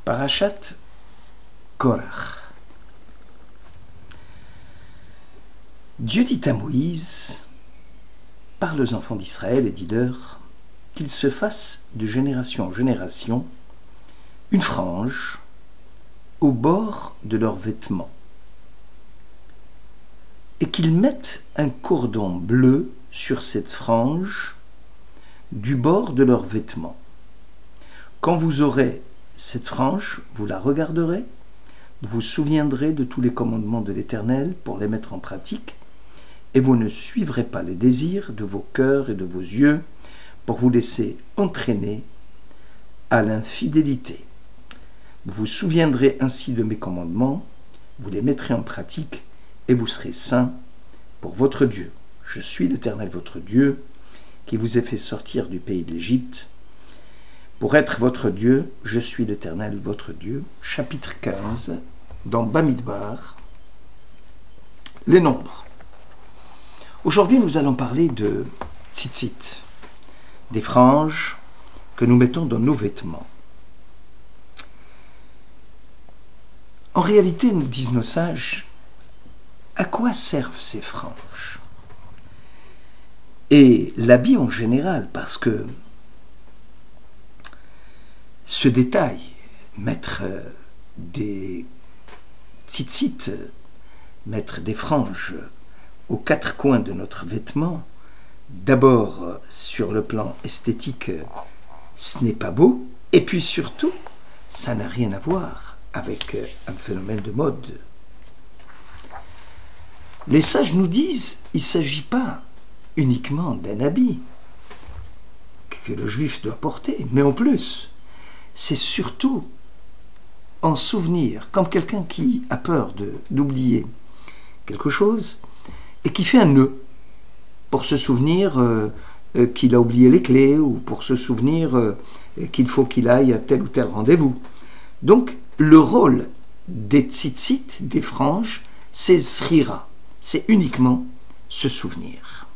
Parashat Korach. Dieu dit à Moïse, parle aux enfants d'Israël et dis-leur qu'ils se fassent de génération en génération une frange au bord de leurs vêtements et qu'ils mettent un cordon bleu sur cette frange du bord de leurs vêtements. Quand vous aurez cette frange, vous la regarderez, vous vous souviendrez de tous les commandements de l'Éternel pour les mettre en pratique, et vous ne suivrez pas les désirs de vos cœurs et de vos yeux pour vous laisser entraîner à l'infidélité. Vous vous souviendrez ainsi de mes commandements, vous les mettrez en pratique, et vous serez saints pour votre Dieu. Je suis l'Éternel votre Dieu, qui vous ai fait sortir du pays de l'Égypte. Pour être votre Dieu, je suis l'Éternel votre Dieu. Chapitre 15, dans Bamidbar, les nombres. Aujourd'hui, nous allons parler de tzitzit, des franges que nous mettons dans nos vêtements. En réalité, nous disent nos sages, à quoi servent ces franges? Et l'habit en général, parce que ce détail, mettre des tzitzit, mettre des franges aux quatre coins de notre vêtement, d'abord sur le plan esthétique, ce n'est pas beau, et puis surtout, ça n'a rien à voir avec un phénomène de mode. Les sages nous disent, il ne s'agit pas uniquement d'un habit que le juif doit porter, mais en plus, c'est surtout en souvenir, comme quelqu'un qui a peur d'oublier quelque chose et qui fait un nœud pour se souvenir qu'il a oublié les clés ou pour se souvenir qu'il faut qu'il aille à tel ou tel rendez-vous. Donc, le rôle des tzitzit, des franges, c'est srira, c'est uniquement se souvenir.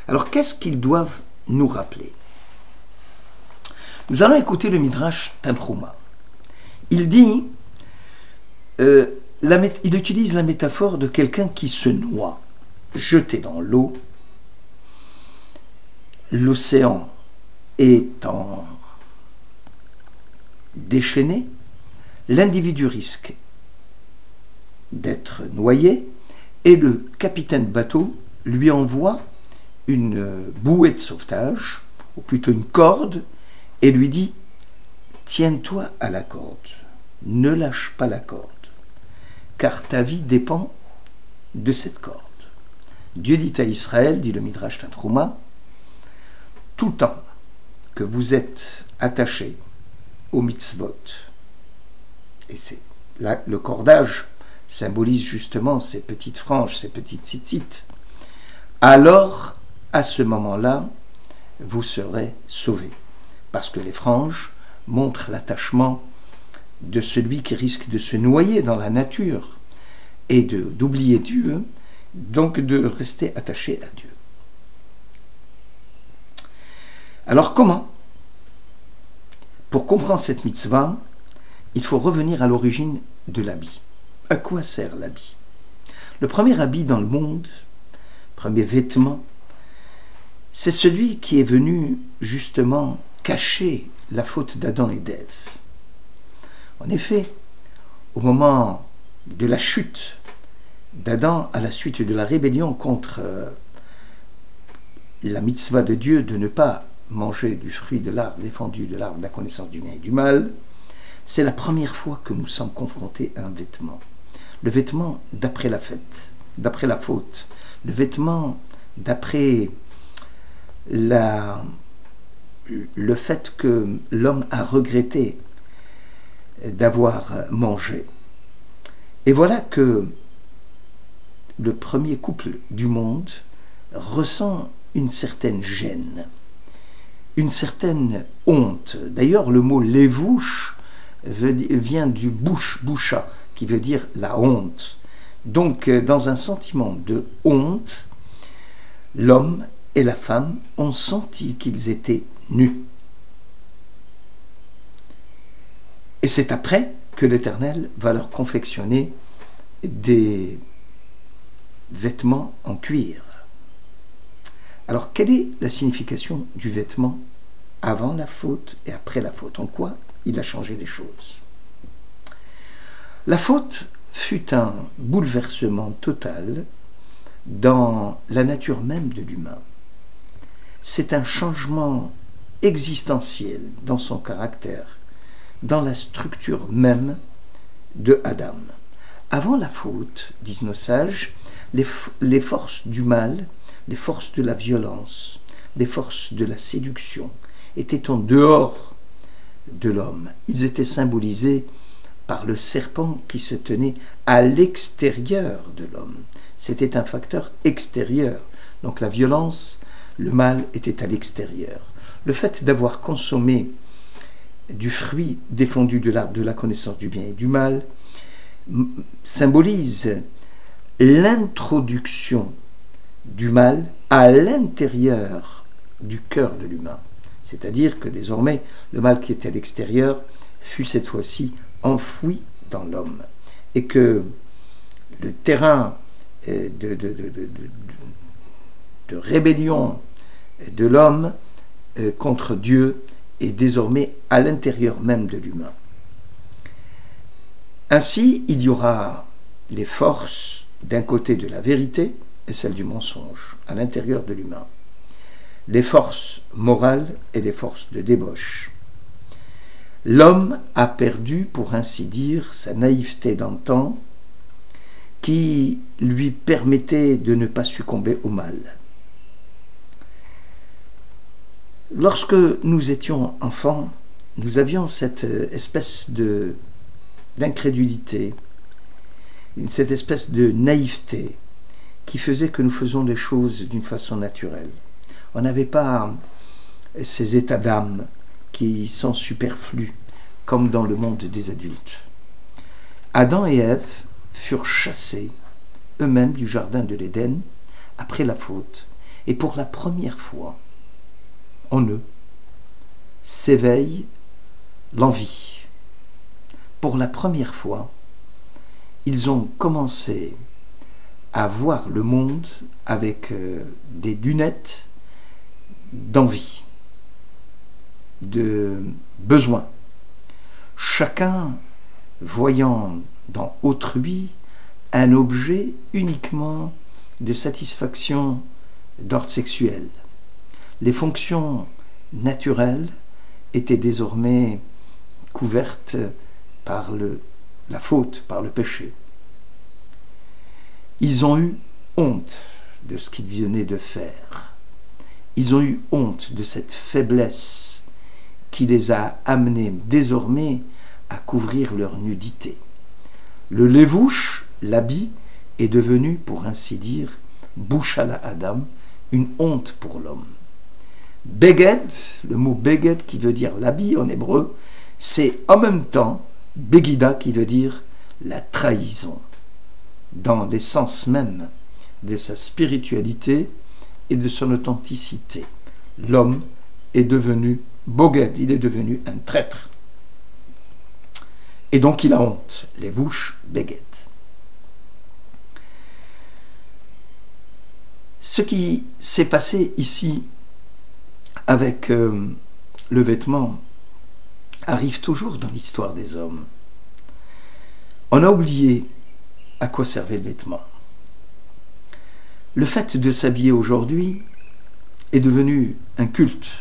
Alors, qu'est-ce qu'ils doivent nous rappeler? Nous allons écouter le Midrash Tanhuma. Il dit, il utilise la métaphore de quelqu'un qui se noie, jeté dans l'eau, l'océan étant déchaîné, l'individu risque d'être noyé et le capitaine bateau lui envoie une bouée de sauvetage, ou plutôt une corde, et lui dit « Tiens-toi à la corde, ne lâche pas la corde, car ta vie dépend de cette corde. » Dieu dit à Israël, dit le Midrash Tanhuma, tout le temps que vous êtes attaché aux mitzvot, et c'est là le cordage symbolise justement ces petites franges, ces petites tzitzit, alors à ce moment-là, vous serez sauvés. Parce que les franges montrent l'attachement de celui qui risque de se noyer dans la nature et d'oublier Dieu, donc de rester attaché à Dieu. Alors comment? Pour comprendre cette mitzvah, il faut revenir à l'origine de l'habit. À quoi sert l'habit? Le premier habit dans le monde, premier vêtement, c'est celui qui est venu justement cacher la faute d'Adam et d'Ève. En effet, au moment de la chute d'Adam, à la suite de la rébellion contre la mitzvah de Dieu de ne pas manger du fruit de l'arbre défendu, de l'arbre de la connaissance du bien et du mal, c'est la première fois que nous sommes confrontés à un vêtement. Le vêtement d'après la fête, d'après la faute, le vêtement d'après le fait que l'homme a regretté d'avoir mangé. Et voilà que le premier couple du monde ressent une certaine gêne, une certaine honte. D'ailleurs, le mot lévouche vient du boucha, qui veut dire la honte. Donc, dans un sentiment de honte, l'homme et la femme ont senti qu'ils étaient nus. Et c'est après que l'Éternel va leur confectionner des vêtements en cuir. Alors, quelle est la signification du vêtement avant la faute et après la faute? En quoi il a changé les choses? La faute fut un bouleversement total dans la nature même de l'humain. C'est un changement existentiel dans son caractère, dans la structure même de Adam. Avant la faute, disent nos sages, les forces du mal, les forces de la violence, les forces de la séduction étaient en dehors de l'homme. Ils étaient symbolisés par le serpent qui se tenait à l'extérieur de l'homme. C'était un facteur extérieur. Donc la violence, le mal était à l'extérieur. Le fait d'avoir consommé du fruit défendu de l'arbre de la connaissance du bien et du mal symbolise l'introduction du mal à l'intérieur du cœur de l'humain. C'est-à-dire que désormais, le mal qui était à l'extérieur fut cette fois-ci enfoui dans l'homme. Et que le terrain de rébellion de l'homme contre Dieu est désormais à l'intérieur même de l'humain. Ainsi, il y aura les forces d'un côté de la vérité et celle du mensonge à l'intérieur de l'humain. Les forces morales et les forces de débauche. L'homme a perdu, pour ainsi dire, sa naïveté d'antan qui lui permettait de ne pas succomber au mal. Lorsque nous étions enfants, nous avions cette espèce d'incrédulité, cette espèce de naïveté qui faisait que nous faisions les choses d'une façon naturelle. On n'avait pas ces états d'âme qui sont superflus, comme dans le monde des adultes. Adam et Ève furent chassés eux-mêmes du jardin de l'Éden après la faute, et pour la première fois, en eux, s'éveille l'envie. Pour la première fois, ils ont commencé à voir le monde avec des lunettes d'envie, de besoin. Chacun voyant dans autrui un objet uniquement de satisfaction d'ordre sexuel. Les fonctions naturelles étaient désormais couvertes par la faute, par le péché. Ils ont eu honte de ce qu'ils venaient de faire. Ils ont eu honte de cette faiblesse qui les a amenés désormais à couvrir leur nudité. Le lévouche, l'habit, est devenu, pour ainsi dire, bouche à la Adam, une honte pour l'homme. Beged, le mot beged qui veut dire l'habit en hébreu, c'est en même temps begida qui veut dire la trahison, dans l'essence même de sa spiritualité et de son authenticité. L'homme est devenu boged, il est devenu un traître. Et donc il a honte, les vouches beged. Ce qui s'est passé ici avec le vêtement arrive toujours dans l'histoire des hommes. On a oublié à quoi servait le vêtement. Le fait de s'habiller aujourd'hui est devenu un culte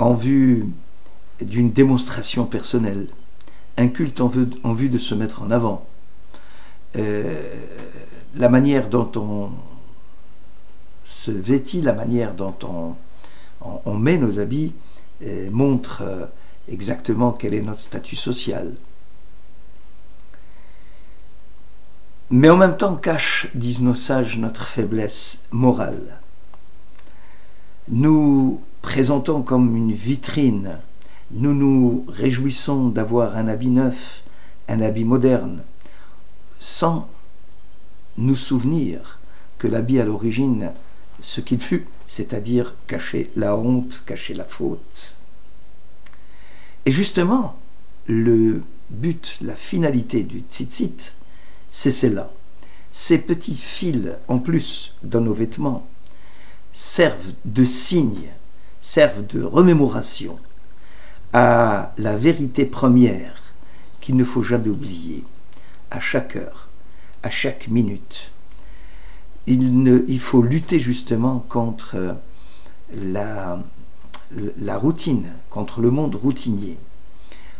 en vue d'une démonstration personnelle, un culte en vue de se mettre en avant. La manière dont on se vêtit, la manière dont on met nos habits montre exactement quel est notre statut social. Mais en même temps cache, disent nos sages, notre faiblesse morale. Nous présentons comme une vitrine, nous nous réjouissons d'avoir un habit neuf, un habit moderne, sans nous souvenir que l'habit à l'origine, ce qu'il fut, c'est-à-dire cacher la honte, cacher la faute. Et justement, le but, la finalité du tzitzit, c'est celle-là. Ces petits fils en plus dans nos vêtements servent de signe, servent de remémoration à la vérité première qu'il ne faut jamais oublier, à chaque heure, à chaque minute. Il faut lutter justement contre la routine, contre le monde routinier.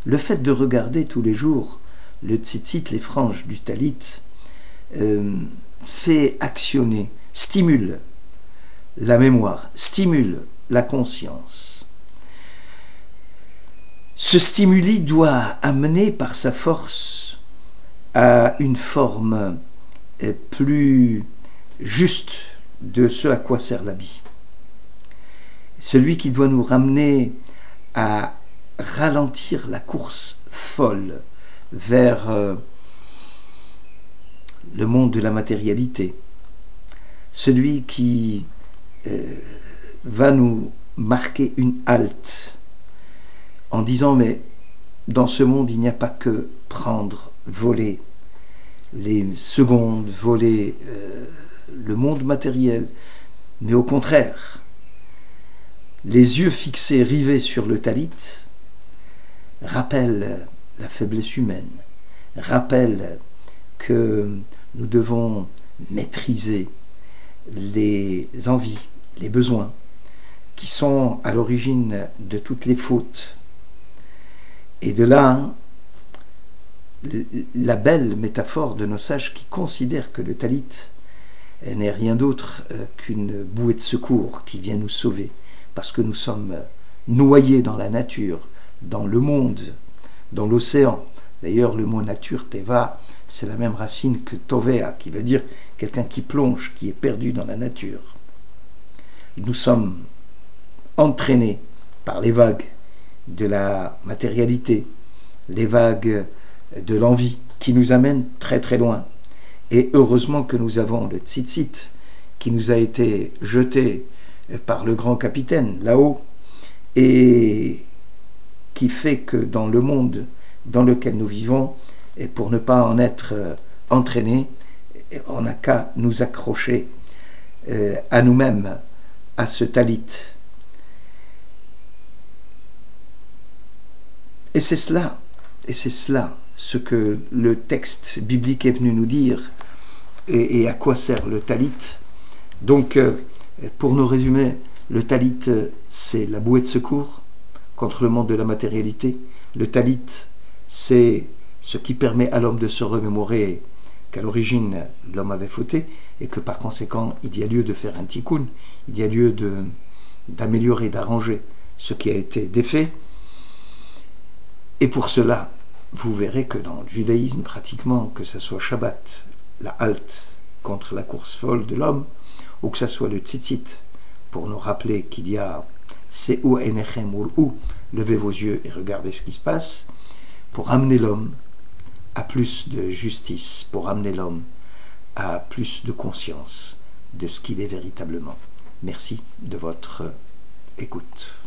Le fait de regarder tous les jours le tzitzit, les franges du talit, fait actionner, stimule la mémoire, stimule la conscience. Ce stimuli doit amener par sa force à une forme plus juste de ce à quoi sert l'habit. Celui qui doit nous ramener à ralentir la course folle vers le monde de la matérialité. Celui qui va nous marquer une halte en disant mais dans ce monde il n'y a pas que prendre, voler les secondes, voler le monde matériel, mais au contraire, les yeux fixés, rivés sur le talit, rappellent la faiblesse humaine, rappellent que nous devons maîtriser les envies, les besoins qui sont à l'origine de toutes les fautes. Et de là, la belle métaphore de nos sages qui considèrent que le talit n'est rien d'autre qu'une bouée de secours qui vient nous sauver, parce que nous sommes noyés dans la nature, dans le monde, dans l'océan. D'ailleurs, le mot nature, teva, c'est la même racine que tovea, qui veut dire quelqu'un qui plonge, qui est perdu dans la nature. Nous sommes entraînés par les vagues de la matérialité, les vagues de l'envie qui nous amènent très très loin. Et heureusement que nous avons le tzitzit qui nous a été jeté par le grand capitaine là-haut et qui fait que dans le monde dans lequel nous vivons, et pour ne pas en être entraînés, on n'a qu'à nous accrocher à nous-mêmes, à ce talit. Et c'est cela ce que le texte biblique est venu nous dire et à quoi sert le talit. Donc, pour nous résumer, le talit, c'est la bouée de secours contre le monde de la matérialité. Le talit, c'est ce qui permet à l'homme de se remémorer qu'à l'origine, l'homme avait fauté et que par conséquent, il y a lieu de faire un tikkun, il y a lieu d'améliorer, d'arranger ce qui a été défait. Et pour cela, vous verrez que dans le judaïsme, pratiquement, que ce soit Shabbat, la halte contre la course folle de l'homme, ou que ce soit le tzitzit, pour nous rappeler qu'il y a Se'u enechem ur'u, levez vos yeux et regardez ce qui se passe, pour amener l'homme à plus de justice, pour amener l'homme à plus de conscience de ce qu'il est véritablement. Merci de votre écoute.